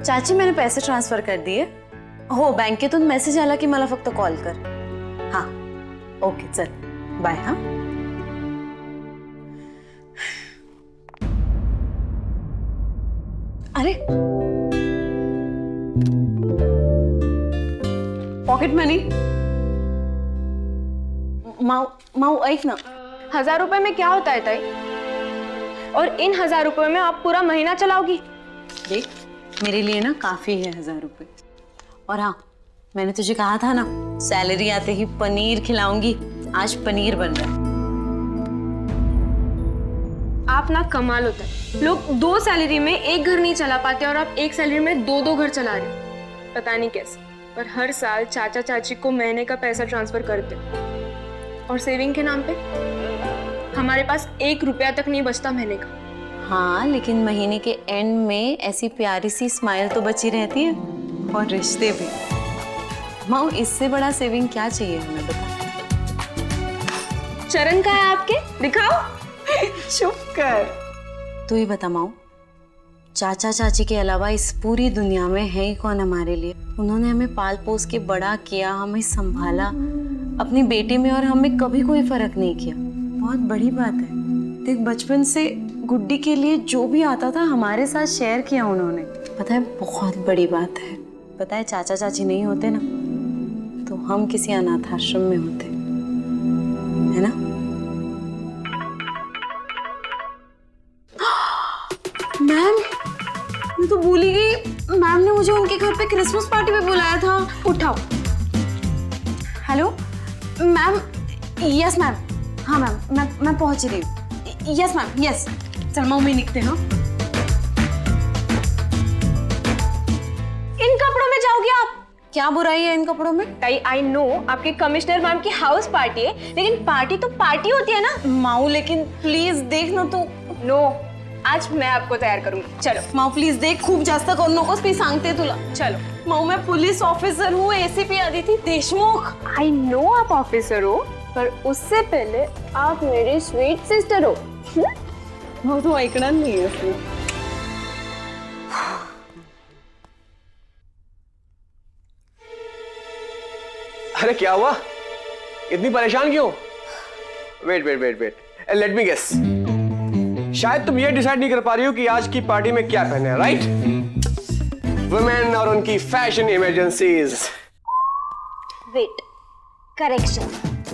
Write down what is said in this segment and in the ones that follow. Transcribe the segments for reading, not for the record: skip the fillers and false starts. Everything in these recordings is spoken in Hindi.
चाची मैंने पैसे ट्रान्सफर कर दिए. हो बँकेतून मेसेज आला की मला फक्त कॉल कर. हा ओके चल बाय. हा अरे पॉकेट मनी. माऊ माऊ ऐक ना. 1000 रुपए में क्या होता है ताई? और इन 1000 रुपए में आप पूरा महीना चलाओगी? देख मेरे लिए ना काफी है 1000 रुपए. और हाँ मैंने तुझे कहा था ना सैलरी आते ही पनीर खिलाऊंगी. आज पनीर बन रहा है. आप ना कमाल होता है. लोग 2 सैलरी में एक घर नहीं चला पाते और आप एक सैलरी में 2 घर चला रहे हो. पता नहीं कैसे, पर हर साल चाचा चाची को महीने का पैसा ट्रांसफर करते और सेविंग के नाम पे हमारे पास 1 रुपया तक नहीं बचता महीने का. हाँ लेकिन महीने के एंड में ऐसी प्यारी सी स्माइल तो बची रहती है. और रिश्ते भी. माँ इससे बड़ा सेविंग क्या चाहिए हमें बता. चरण का है आपके, दिखाओ. चुप कर. तू ही बता माँ चाचा चाची के अलावा इस पूरी दुनिया में है ही कौन हमारे लिए. उन्होंने हमें पाल पोस के बड़ा किया, हमें संभाला. अपनी बेटी में और हमें कभी कोई फर्क नहीं किया. बहुत बड़ी बात है. देख बचपन से गुड्डी के लिए जो भी आता था हमारे साथ शेयर किया उन्होंने. पता है बहुत बड़ी बात है. पता है चाचा चाची नहीं होते ना तो हम किसी अनाथ आश्रम में होते है ना. मैम मैं तो भूल ही गई. मैम ने मुझे उनके घर पे क्रिसमस पार्टी में बुलाया था. उठाओ. Hello ma'am. Yes ma'am. हाँ मैम मैं पहुंच रही हूँ. Yes ma'am yes. चल मम्मी निकते हैं. इन कपड़ों में जाओगे आप? क्या बुराई है इन कपड़ों में? ताई आई नो आपके कमिश्नर मैम की हाउस पार्टी है, लेकिन पार्टी तो पार्टी होती है ना. माऊ लेकिन प्लीज देख ना तू. नो आज मैं आपको तैयार करूंगी. चलो माऊ प्लीज देख खूप जास्त करू नकोस. मी सांगते तुला. चलो. माऊ मैं पुलिस ऑफिसर हूँ. ACP Aditi Deshmukh. I know आप ऑफिसर हो, पर उससे पहले आप मेरी स्वीट सिस्टर हो. माऊ तू ऐकणार नाही आहे. अरे क्या हुआ? इतनी परेशान क्यों? Wait wait wait wait. Let me guess. शायद तुम ये डिसाइड नहीं कर पा रही हो कि आज की पार्टी में क्या पहने, राइट? वुमेन और उनकी fashion emergencies. Wait, correction.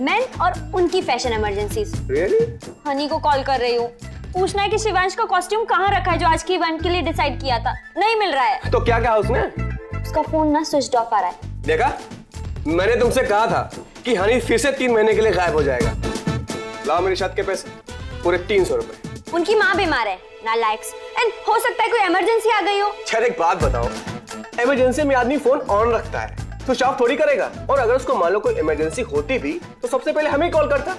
Men और उनकी फैशन इमरजेंसीज. रियली? हनी को कॉल कर रही हूँ. पूछना है कि शिवांश का कॉस्ट्यूम कहाँ रखा है जो आज की इवेंट के लिए डिसाइड किया था. नहीं मिल रहा है. तो क्या कहा उसने? उसका फोन ना स्विच ऑफ आ रहा है. देखा, मैंने तुमसे कहा था कि हनी फिर से 3 महीने के लिए गायब हो जाएगा. लाओ मेरी शादी के पैसे, पूरे 300 रुपए. उनकी माँ बीमार है, नालायक्स. एंड हो सकता है कोई इमरजेंसी आ गई हो. यार एक बात बताओ, इमरजेंसी में आदमी फोन ऑन रखता है तो ऑफ थोड़ी करेगा. और अगर उसको मान लो कोई इमरजेंसी होती भी तो सबसे पहले हमें कॉल करता.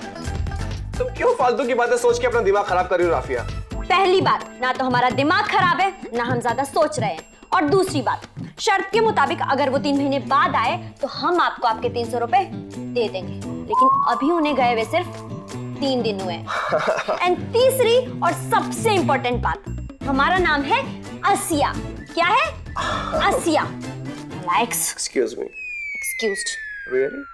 तुम क्यों फालतू की बातें सोच के अपना दिमाग खराब कर रही हो राफिया? पहली बात, ना तो हमारा दिमाग खराब है ना हम ज्यादा सोच रहे हैं. और दूसरी बात, शर्त के मुताबिक अगर वो 3 महीने बाद आए तो हम आपको आपके 300 रुपए दे देंगे. लेकिन अभी उन्हें गए हुए सिर्फ 3 दिन हुए. एंड तीसरी और सबसे इंपॉर्टेंट बात, हमारा नाम है आसिया. क्या है? Asiya. Excuse me. Excused. Really?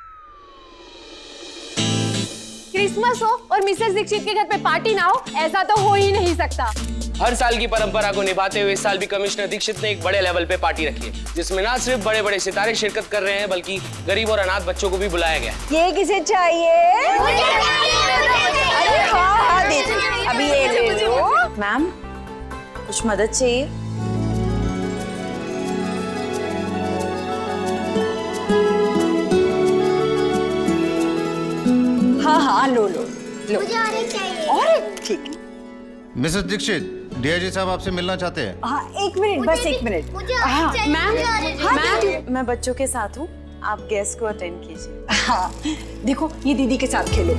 Christmas हो और मिसेस दीक्षित के घर पे पार्टी ना हो, ऐसा तो हो ही नहीं सकता. हर साल की परंपरा को निभाते हुए इस साल भी कमिश्नर दीक्षित ने एक बड़े लेवल पे पार्टी रखी है, जिसमें ना सिर्फ बड़े बड़े सितारे शिरकत कर रहे हैं बल्कि गरीब और अनाथ बच्चों को भी बुलाया गया है. ये किसे चाहिए? अरे हाँ दीदी, अभी ये ले लो. मैम कुछ मदद चाहिए? हाँ लो लो लो. मुझे ऑरेंज चाहिए. और ठीक. मिसेस दीक्षित, डीआईजी साहब आपसे मिलना चाहते हैं. हाँ 1 मिनट, बस 1 मिनट. मुझे ऑरेंज चाहिए. मैम मैं बच्चों के साथ हूँ. आप गेस्ट को अटेंड कीजिए. हाँ देखो ये दीदी के साथ खेलो.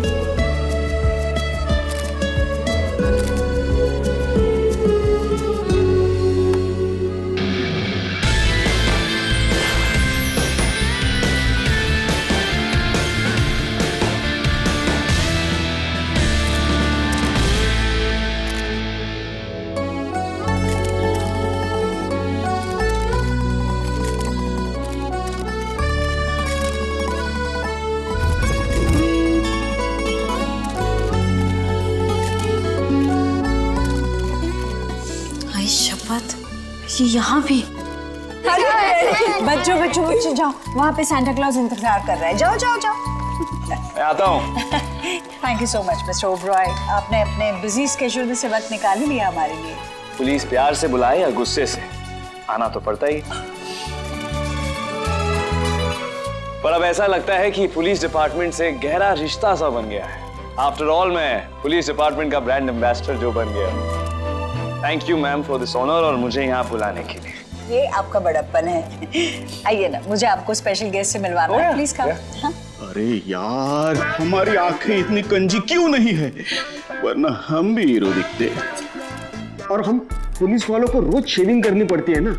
ये यहाँ भी? अरे बच्चों बच्चों बच्चों जाओ, वहाँ पे सांता क्लॉज इंतजार कर रहा है, जाओ जाओ जाओ। मैं आता हूँ। Thank you so much mister Oberoi, आपने अपने बिजी स्केड्यूल में से वक्त निकाल ही लिया हमारे लिए। पुलिस प्यार से बुलाए या गुस्से से, आना तो पड़ता ही। पर अब ऐसा लगता है कि पुलिस डिपार्टमेंट से गहरा रिश्ता सा बन गया है। आफ्टर ऑल मैं पुलिस डिपार्टमेंट का ब्रांड एम्बेसडर जो बन गया। Thank you ma'am for this honour और मुझे यहाँ बुलाने के लिए। ये आपका बड़प्पन है। आइए ना, मुझे आपको स्पेशल गेस्ट से मिलवाना है, प्लीज कम। हाँ? अरे यार, हमारी आंखें इतनी कंजी क्यों नहीं है, वरना हम भी हीरो दिखते। और हम पुलिस वालों को रोज शेविंग करनी पड़ती है ना,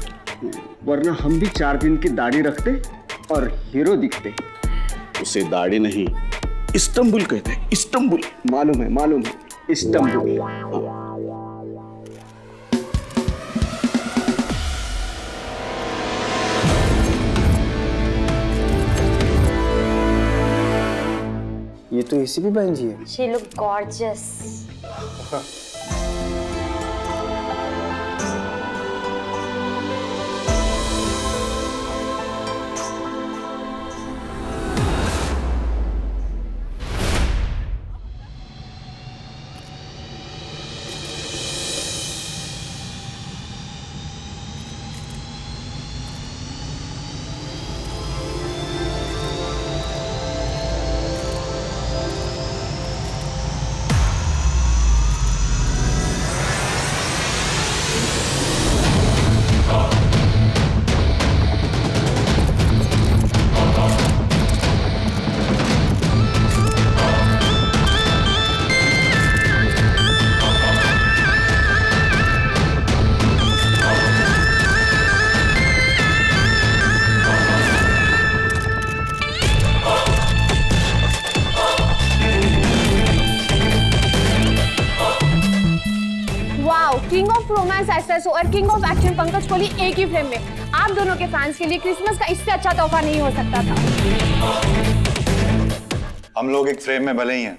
वरना हम भी 4 दिन की दाढ़ी रखते और हीरो दिखते। उसे दाढ़ी नहीं, इस्तांबुल कहते हैं, इस्तांबुल। मालूम है, इस्तांबुल। ये तो एसीपी बहन जी है। She look gorgeous. King of romance SSO और king of action Pankaj Kohli एक ही फ्रेम में। आप दोनों के फैंस के लिए क्रिसमस का इससे अच्छा तोहफा नहीं हो सकता था। हम लोग एक फ्रेम में भले ही हैं,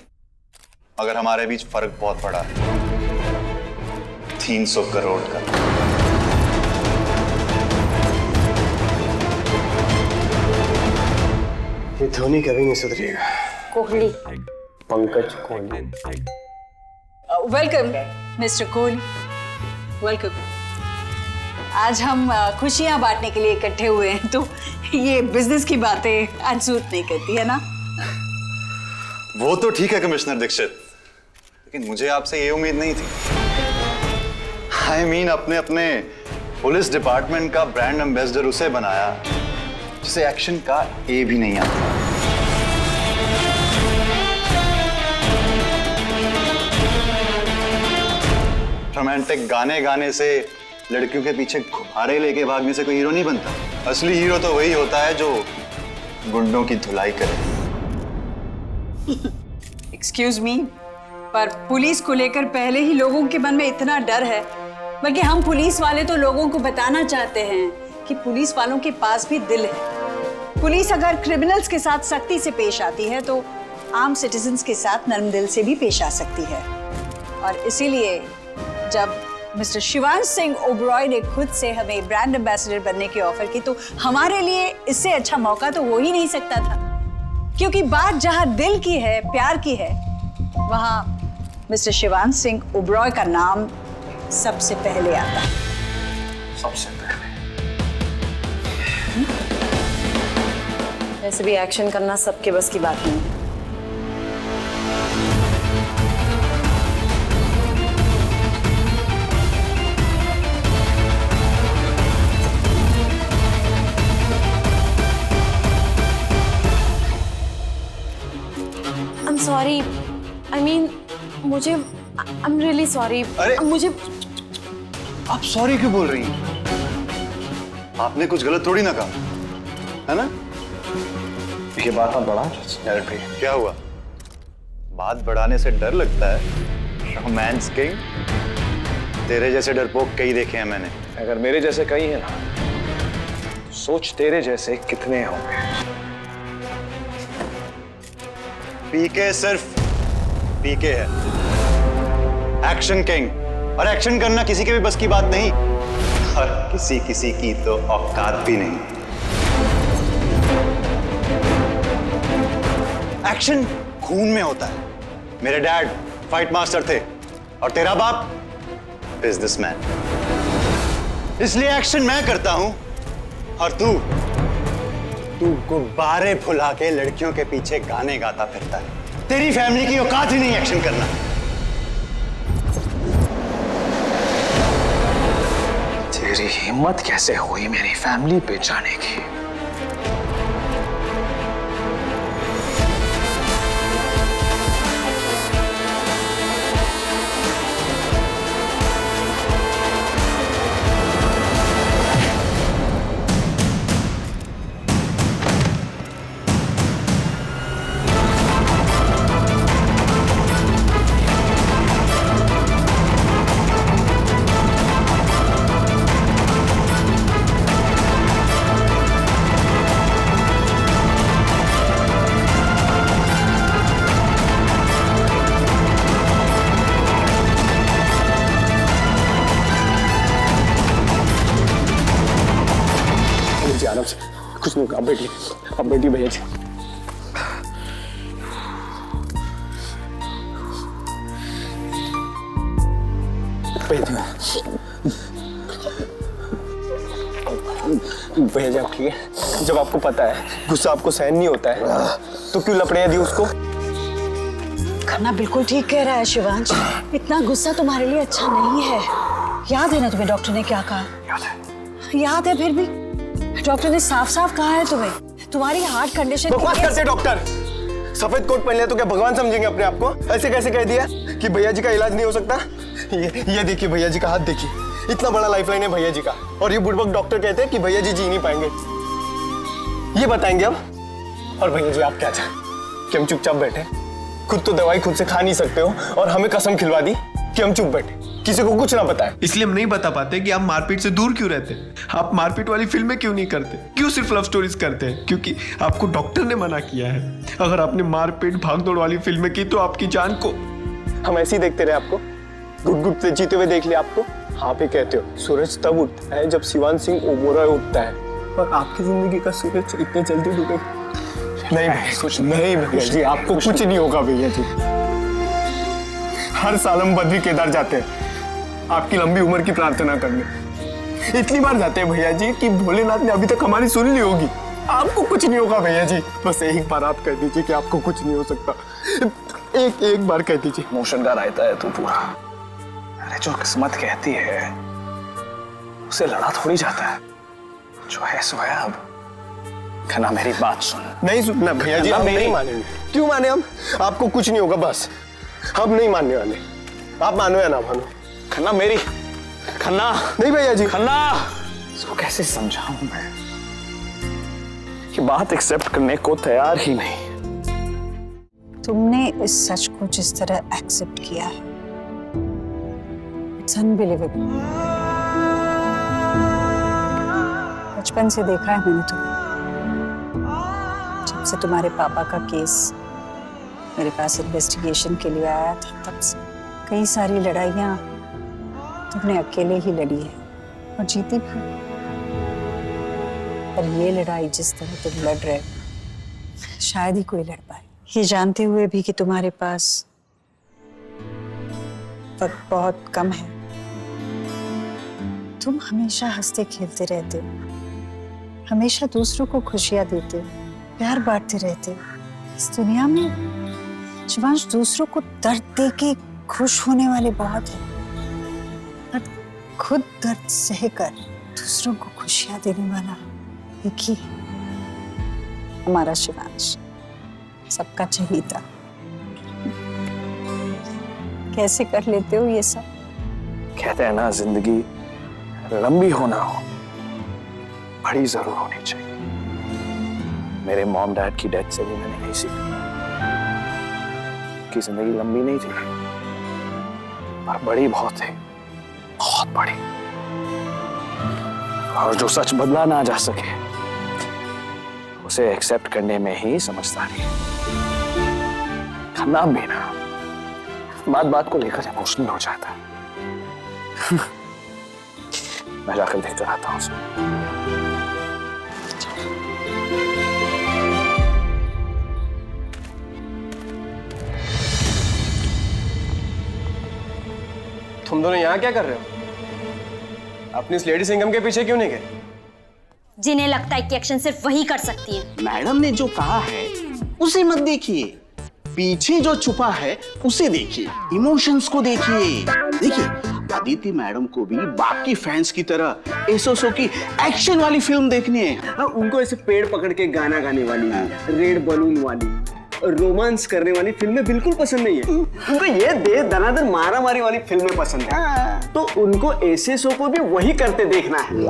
मगर हमारे बीच फर्क बहुत बड़ा है, 300 करोड़ का। ये धोनी कभी नहीं सुधरेगा। Kohli. Pankaj Kohli. Welcome mister Kohli, welcome. आज हम खुशियां बांटने के लिए इकट्ठे हुए हैं, तो ये बिजनेस की बातें आज सूट नहीं करती है ना। वो तो ठीक है कमिश्नर दीक्षित, लेकिन मुझे आपसे ये उम्मीद नहीं थी। I mean, अपने पुलिस डिपार्टमेंट का ब्रांड एम्बेसडर उसे बनाया जिसे एक्शन का ए भी नहीं आता। रोमांटिक गाने गाने से, लड़कियों के पीछे गुब्बारे लेके भागने से कोई हीरो नहीं बनता। असली हीरो तो वही होता है जो गुंडों की धुलाई करे। एक्सक्यूज मी, पर पुलिस को लेकर पहले ही लोगों के मन में इतना डर है, बल्कि हम पुलिस वाले तो लोगों को बताना चाहते हैं कि पुलिस वालों के पास भी दिल है। पुलिस अगर क्रिमिनल्स के साथ सख्ती से पेश आती है तो आम सिटीजन्स के साथ नरम दिल से भी पेश आ सकती है। और इसीलिए जब मिस्टर शिवांश सिंह ओबरॉय ने खुद से हमें ब्रांड एम्बेसडर बनने की ऑफर की, तो हमारे लिए इससे अच्छा मौका तो हो ही नहीं सकता था। क्योंकि बात जहां दिल की है, प्यार की है, वहां मिस्टर शिवांश सिंह ओबरॉय का नाम सबसे पहले आता है। सबसे पहले। वैसे भी एक्शन करना सबके बस की बात नहीं है। सॉरी, आई मीन मुझे, आई एम रियली सॉरी। अरे मुझे, आप सॉरी क्यों बोल रही हैं? आपने कुछ गलत थोड़ी ना कहा, है ना? ये बात आप बढ़ा डर पे। क्या हुआ? बात बढ़ाने से डर लगता है? रोमांस किंग, तेरे जैसे डरपोक कई देखे हैं मैंने। अगर मेरे जैसे कई हैं ना, तो सोच तेरे जैसे कितने होंगे। पीके सिर्फ पीके है, एक्शन किंग, और एक्शन करना किसी के भी बस की बात नहीं। और किसी किसी की तो औकात भी नहीं। एक्शन खून में होता है। मेरे डैड फाइट मास्टर थे और तेरा बाप बिजनेसमैन। इसलिए एक्शन मैं करता हूं और तू गुब्बारे फुला के लड़कियों के पीछे गाने गाता फिरता है। तेरी फैमिली की औकात ही नहीं एक्शन करना। तेरी हिम्मत कैसे हुई मेरी फैमिली पे जाने की? आराम से, कुछ नहीं होगा। अब बैठिए भैया जी। भैया जी आप ठीक है? जब आपको पता है गुस्सा आपको सहन नहीं होता है तो क्यों लपड़े दी उसको? खन्ना बिल्कुल ठीक कह रहा है शिवांश, इतना गुस्सा तुम्हारे लिए अच्छा नहीं है। याद है ना तुम्हें डॉक्टर ने क्या कहा? याद है फिर भी डॉक्टर ने साफ साफ कहा है तुम्हारी हार्ट कंडीशन। बकवास करते डॉक्टर। सफेद कोट पहन लिया तो क्या भगवान समझेंगे अपने आप को? ऐसे कैसे कह दिया कि भैया जी का इलाज नहीं हो सकता? ये देखिए भैया जी का हाथ देखिए, इतना बड़ा लाइफलाइन है भैया जी का, और ये बुड़बक डॉक्टर कहते हैं कि भैया जी नहीं पाएंगे। ये बताएंगे अब। और भैया जी आप क्या चाहें कि हम चुपचाप बैठे? खुद तो दवाई खुद से खा नहीं सकते हो और हमें कसम खिलवा दी कि हम चुप बैठे, किसी को कुछ ना बताए। इसलिए हम नहीं बता पाते कि आप मारपीट से दूर क्यों रहते हैं। आप मारपीट वाली फिल्में क्यों नहीं करते, क्यों सिर्फ लव स्टोरीज करते हैं? क्योंकि आपको डॉक्टर ने मना किया है। अगर आपने मारपीट भागदौड़ वाली फिल्में की तो आपकी जान को। हम ऐसे ही देखते रहे आपको, गुट गुट से जीते हुए देख लिया आपको। आप ही कहते हो सूरज तब उठता है जब शिवांश सिंह ओबोरा उठता है, और आपकी जिंदगी का सूरज इतने जल्दी डूबेगा? नहीं कुछ नहीं भैया जी, आपको कुछ नहीं होगा भैया जी। हर साल हम बद्री केदार जाते हैं आपकी लंबी उम्र की प्रार्थना करने। इतनी बार जाते हैं भैया जी कि भोलेनाथ ने अभी तक हमारी सुन ली होगी। आपको कुछ नहीं होगा भैया जी, बस एक बार आप कह दीजिए कि आपको कुछ नहीं हो सकता। एक बार कह दीजिए। मोशन का रायता है तू पूरा। अरे जो किस्मत कहती है उसे लड़ा थोड़ी जाता है, जो है सो है। अब खन्ना मेरी बात सुन। नहीं सुनना भैया जी, हम नहीं मानेंगे। क्यों माने हम? आपको कुछ नहीं होगा, बस हम नहीं मानने वाले। आप मानो या ना मानो। खन्ना मेरी, खन्ना नहीं भैया जी। खन्ना इसको कैसे समझाऊं मैं कि बात एक्सेप्ट करने को तैयार ही नहीं। तुमने इस सच को जिस तरह एक्सेप्ट किया है, इट्स अनबिलीवेबल। बचपन से देखा है मैंने तुम्हें, जब से तुम्हारे पापा का केस मेरे पास इन्वेस्टिगेशन के लिए आया था, तब से कई सारी लड़ाइयाँ तुमने अकेले ही लड़ी है और जीती भी। पर ये लड़ाई जिस तरह तुम लड़ रहे हो, शायद ही कोई लड़ पाए। ये जानते हुए भी कि तुम्हारे पास वक्त बहुत कम है, तुम हमेशा हंसते खेलते रहते हो, हमेशा दूसरों को खुशियां देते हो, प्यार बांटते रहते हो। इस दुनिया में शिवांश दूसरों को दर्द दे के खुश होने वाले बहुत हैं, पर खुद दर्द सहकर दूसरों को खुशियां देने वाला एक ही है, हमारा शिवांश, सबका चहीता। कैसे कर लेते हो ये सब? कहते हैं ना, जिंदगी लंबी होना हो, बड़ी जरूर होनी चाहिए। मेरे मॉम डैड की डेथ से भी मैंने यही सीखा कि जिंदगी लंबी नहीं थी, पर बड़ी बहुत थी, बहुत बड़ी। और जो सच बदला ना जा सके, उसे एक्सेप्ट करने में ही समझदारी है। खन्ना भी ना बात बात को लेकर इमोशनल हो जाता है। मैं जाकर देखकर आता हूँ उसे। तुम दोनों यहाँ क्या कर रहे हो? अपनी इस लेडी सिंघम के पीछे क्यों नहीं गए? जिन्हें लगता है कि एक्शन सिर्फ वही कर सकती है। मैडम ने जो कहा है उसे मत देखिए, पीछे जो छुपा है उसे देखिए, इमोशंस को देखिए। देखिए अदिति मैडम को भी बाकी फैंस की तरह एसोसो की एक्शन वाली फिल्म देखनी है। उनको ऐसे पेड़ पकड़ के गाना गाने वाली, रेड बलून वाली, रोमांस करने वाली फिल्में बिल्कुल पसंद नहीं है। उनको ये दे दनादन मारा मारी वाली फिल्में पसंद है। तो उनको ऐसे शो को भी वही करते देखना है।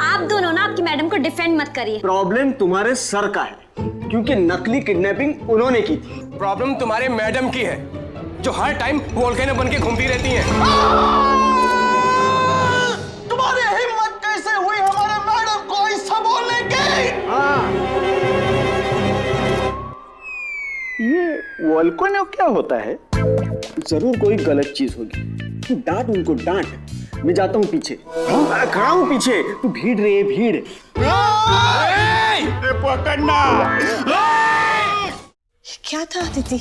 आप दोनों ना आपकी मैडम को डिफेंड मत करिए। प्रॉब्लम तुम्हारे सर का है, क्योंकि नकली किडनैपिंग उन्होंने की थी। प्रॉब्लम तुम्हारे मैडम की है, जो हर टाइम वोल्केनो बन के घूमती रहती हैं। तुम्हारी हिम्मत कैसे हुई हमारे मैडम को ऐसा बोलने की? ये वोल्केनो क्या होता है? जरूर कोई गलत चीज होगी। डांट उनको, डांट। मैं जाता हूँ पीछे। खड़ा हूँ पीछे। तू भीड़ रही है, भीड़। पकड़ना। क्या था अदिति?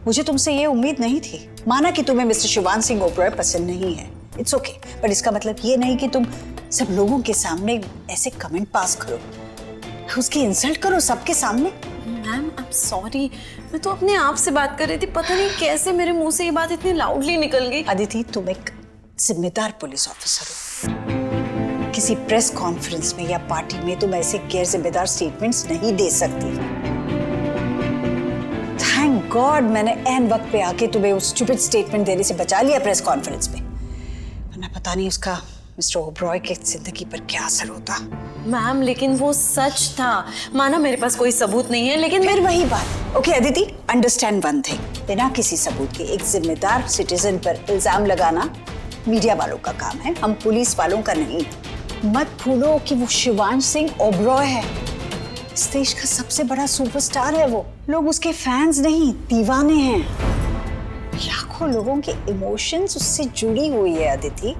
मुझे तुमसे ये उम्मीद नहीं थी। माना कि तुम्हें मिस्टर शिवान सिंह ओबरॉय पसंद नहीं है, इट्स ओके, पर इसका मतलब ये नहीं कि तुम सब लोगों के सामने ऐसे कमेंट पास करो, उसकी इंसल्ट करो सबके सामने। मैम आई एम सॉरी, मैं तो अपने आप से बात कर रही थी, पता नहीं कैसे मेरे मुंह से ये बात इतनी लाउडली निकल गई। अदिति, तुम एक जिम्मेदार पुलिस ऑफिसर हो। किसी प्रेस कॉन्फ्रेंस में या पार्टी में तुम ऐसे गैर जिम्मेदार स्टेटमेंट्स नहीं दे सकती। थैंक गॉड मैंने एन वक्त पे आके तुम्हें उस स्टूपिड स्टेटमेंट देने से बचा लिया प्रेस कॉन्फ्रेंस में, वरना पता नहीं उसका मिस्टर ओबरॉय की जिंदगी पर क्या असर होता। मैम लेकिन वो सच था, माना मेरे पास कोई सबूत नहीं है, लेकिन फिर वही बात। Okay Aditi, understand one thing, बिना किसी सबूत के एक जिम्मेदार सिटीजन पर इल्जाम लगाना मीडिया वालों का काम है, हम पुलिस वालों का नहीं। मत भूलो कि वो शिवान सिंह ओबरॉय है, इस देश का सबसे बड़ा सुपरस्टार है वो। लोग उसके फैंस नहीं, दीवाने हैं। लाखों लोगों के इमोशंस उससे जुड़ी हुई है अदिति।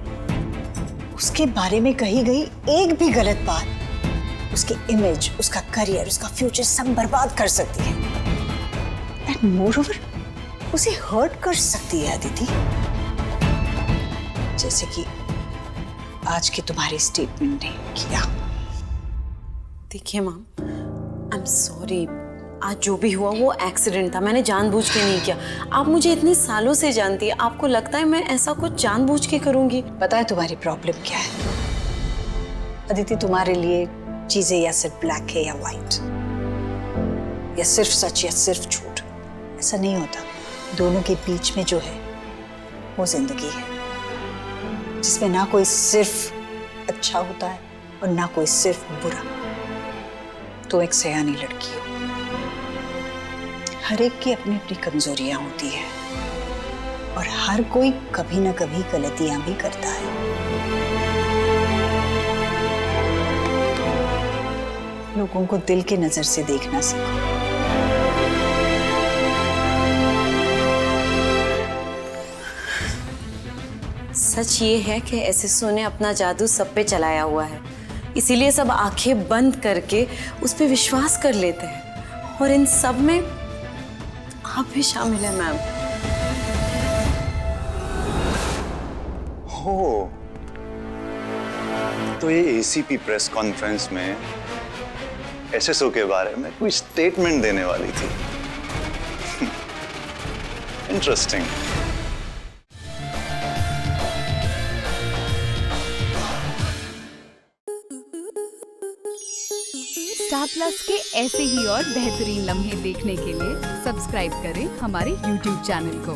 उसके बारे में कही गई एक भी गलत बात उसकी इमेज, उसका करियर, उसका फ्यूचर सब बर्बाद कर सकती है। एंड मोरओवर उसे हर्ट कर सकती है अदिति, जैसे कि आज की तुम्हारी स्टेटमेंट ने किया। देखिए मैम, आई एम सॉरी, आज जो भी हुआ वो एक्सीडेंट था, मैंने जानबूझ के नहीं किया। आप मुझे इतने सालों से जानती है, आपको लगता है मैं ऐसा कुछ जानबूझ के करूंगी? पता है तुम्हारी प्रॉब्लम क्या है अदिति? तुम्हारे लिए चीजें या सिर्फ ब्लैक है या व्हाइट, या सिर्फ सच या सिर्फ झूठ, ऐसा नहीं होता। दोनों के बीच में जो है वो जिंदगी है, जिसमें ना कोई सिर्फ अच्छा होता है और ना कोई सिर्फ बुरा। तो एक सयानी लड़की हो, हर एक की अपनी अपनी कमजोरियां होती है और हर कोई कभी ना कभी गलतियां भी करता है। लोगों को दिल की नजर से देखना सीखो। सच ये है कि एसएसओ ने अपना जादू सब पे चलाया हुआ है, इसीलिए सब आंखें बंद करके उस पे विश्वास कर लेते हैं, और इन सब में आप भी शामिल हैं मैम। हो तो ये एसीपी प्रेस कॉन्फ्रेंस में एसएसओ के बारे में कोई स्टेटमेंट देने वाली थी। इंटरेस्टिंग। स्टार प्लस के ऐसे ही और बेहतरीन लम्हे देखने के लिए सब्सक्राइब करें हमारे YouTube चैनल को।